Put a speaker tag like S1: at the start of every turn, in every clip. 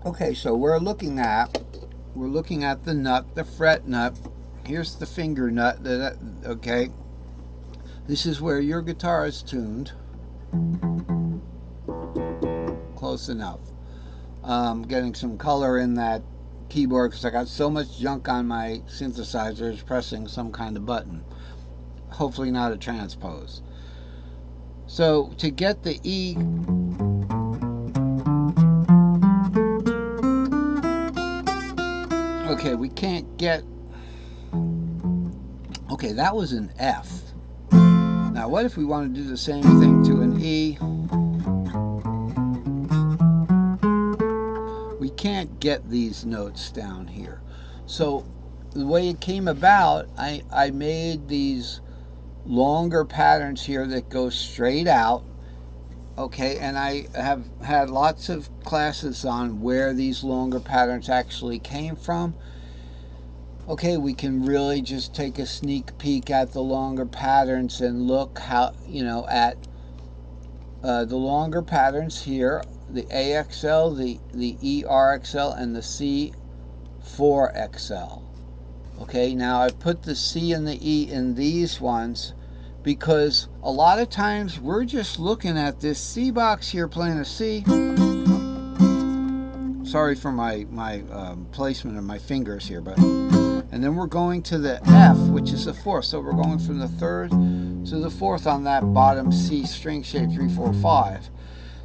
S1: Okay, so we're looking at the nut, the fret nut. Here's the finger nut. Okay, this is where your guitar is tuned. Close enough. Getting some color in that keyboard because I got so much junk on my synthesizers pressing some kind of button. Hopefully not a transpose. So to get the E, okay, we can't get, okay, that was an F. Now what if we want to do the same thing to an E? We can't get these notes down here. So the way it came about, I made these longer patterns here that go straight out. Okay, and I have had lots of classes on where these longer patterns actually came from. Okay, we can really just take a sneak peek at the longer patterns and look how, at the longer patterns here, the AXL, the ERXL, and the C4XL. Okay, now I put the C and the E in these ones because a lot of times we're just looking at this C box here playing a C. Sorry for my placement of my fingers here, but and then we're going to the F, which is the fourth. So we're going from the third to the fourth on that bottom C string shape 3, 4, 5.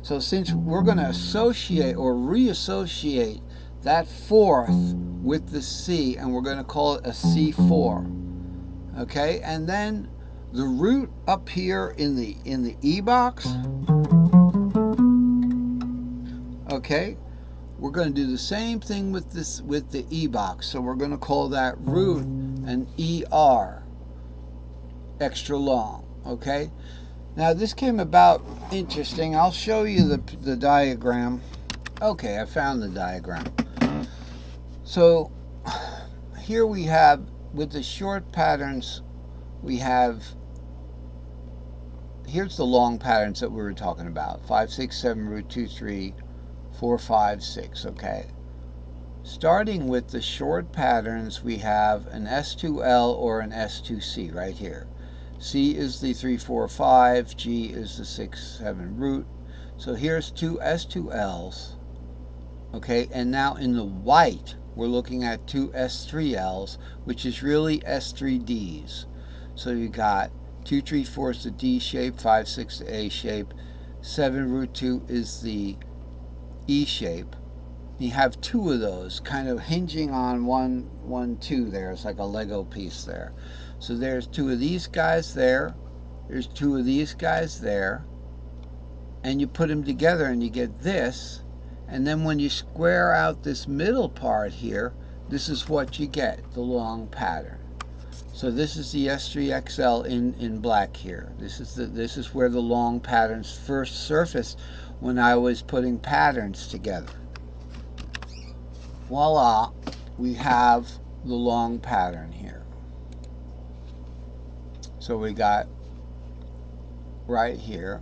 S1: So since we're going to associate or reassociate that fourth with the C, and we're going to call it a C4. Okay, and then the root up here in the E box. Okay, we're going to do the same thing with the E box. So we're going to call that root an ER, extra long. Okay, now this came about interesting. I'll show you the diagram. Okay, I found the diagram. So here we have, with the short patterns, we have, here's the long patterns that we were talking about. 5, 6, 7, root 2, 3, 4, 5, 6, okay? Starting with the short patterns, we have an S2L or an S2C right here. C is the 3, 4, 5, G is the 6, 7 root. So here's two S2Ls, okay? And now in the white, we're looking at two S3Ls, which is really S3Ds. So you got 2, 3, 4 is the D shape, 5, 6 the A shape, 7 root 2 is the E shape. You have two of those kind of hinging on one, 2 there. It's like a Lego piece there. So there's two of these guys there. There's two of these guys there. And you put them together and you get this. And then when you square out this middle part here, this is what you get, the long pattern. So this is the S3XL in black here. This is where the long patterns first surfaced when I was putting patterns together. Voila, we have the long pattern here. So we got right here.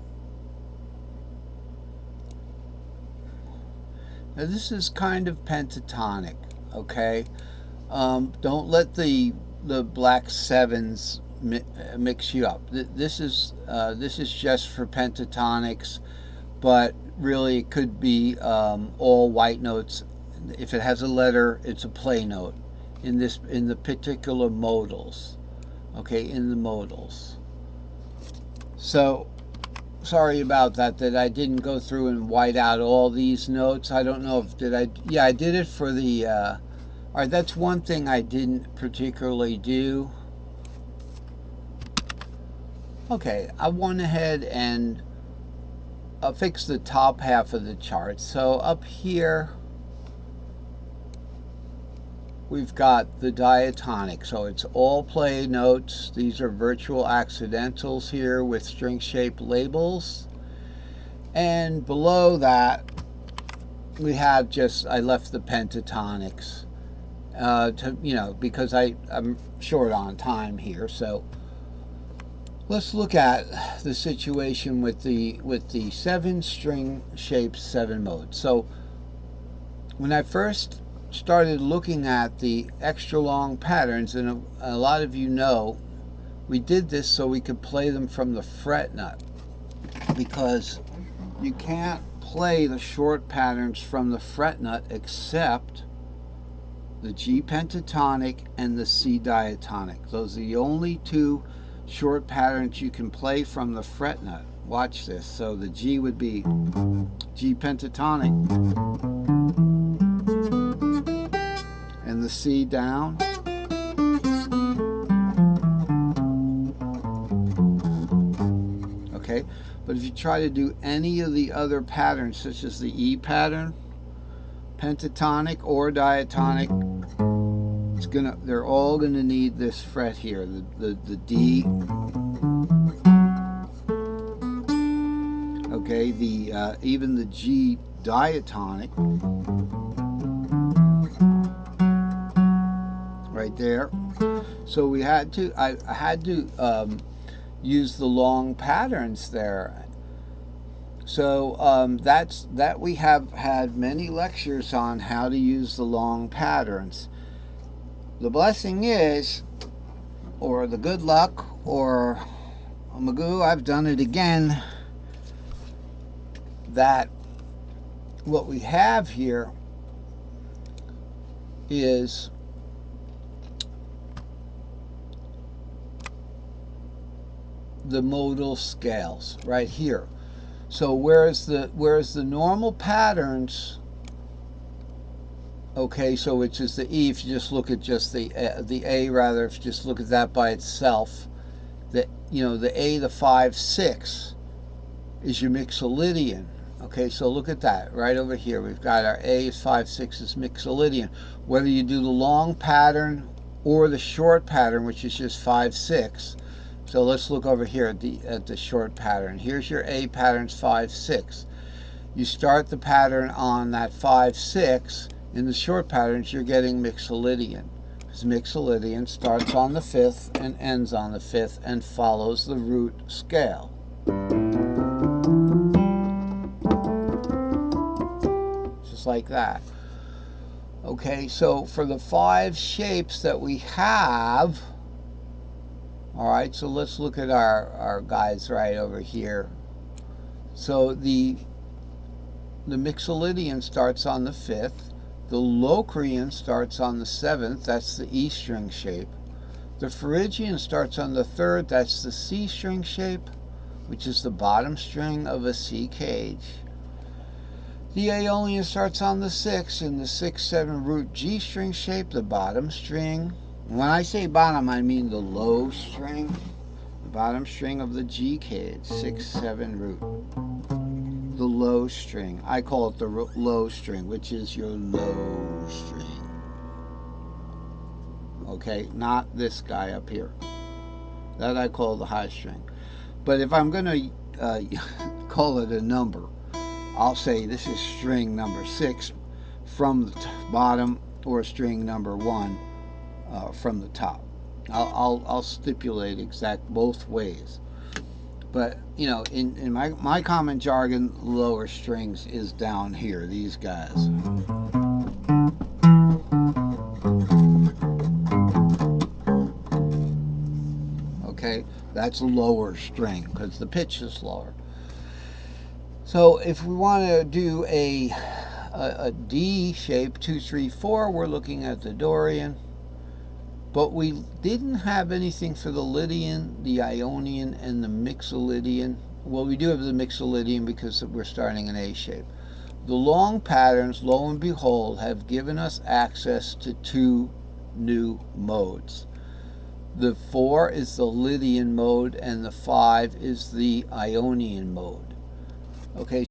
S1: Now this is kind of pentatonic, okay? Don't let the black sevens mix you up. This is just for pentatonics, but really it could be all white notes. If it has a letter, it's a play note in the particular modals. Okay, in the modals. So sorry about that I didn't go through and white out all these notes. I don't know if yeah, I did it for the all right, that's one thing I didn't particularly do. Okay, I went ahead and fixed the top half of the chart. So up here we've got the diatonic, so it's all play notes. These are virtual accidentals here with string shape labels. And below that we have just, I left the pentatonics because I'm short on time here. So let's look at the situation with the 7 string shapes, 7 modes. So when I first started looking at the extra long patterns, and a lot of you know, we did this so we could play them from the fret nut, because you can't play the short patterns from the fret nut except the G pentatonic and the C diatonic. Those are the only two short patterns you can play from the fret nut. Watch this. So the G would be G pentatonic, and the C down. Okay, but if you try to do any of the other patterns, such as the E pattern, pentatonic or diatonic, they're all gonna need this fret here, the D. Okay, even the G diatonic right there. So we had to, I had to use the long patterns there. So that we have had many lectures on how to use the long patterns. The blessing is, or the good luck, or oh, Magoo, I've done it again, that what we have here is the modal scales right here. So whereas the normal patterns, okay, so which is the E, if you just look at just the A rather, if you just look at that by itself, the A, the 5/6 is your mixolydian. Okay, so look at that right over here. We've got our A is 5/6 is mixolydian. Whether you do the long pattern or the short pattern, which is just 5/6. So let's look over here at the short pattern. Here's your A pattern's 5/6. You start the pattern on that 5/6. In the short patterns, you're getting mixolydian, because mixolydian starts on the 5th and ends on the 5th and follows the root scale. Just like that. Okay, so for the 5 shapes that we have, all right, so let's look at our guys right over here. So the mixolydian starts on the 5th. The Locrian starts on the 7th. That's the E string shape. The Phrygian starts on the 3rd. That's the C string shape, which is the bottom string of a C cage. The Aeolian starts on the 6th in the 6/7 root G string shape, the bottom string. When I say bottom, I mean the low string, the bottom string of the G cage, 6/7 root. The low string. I call it the low string, which is your low string. Okay, not this guy up here. That I call the high string. But if I'm going to call it a number, I'll say this is string number 6 from the bottom, or string number 1 from the top. I'll stipulate exact both ways. But in my common jargon, lower strings is down here, these guys. Okay, that's a lower string because the pitch is lower. So if we want to do a D shape, 2, 3, 4, we're looking at the Dorian. But we didn't have anything for the Lydian, the Ionian, and the Mixolydian. Well, we do have the Mixolydian because we're starting an A shape. The long patterns, lo and behold, have given us access to 2 new modes. The 4 is the Lydian mode, and the 5 is the Ionian mode. Okay,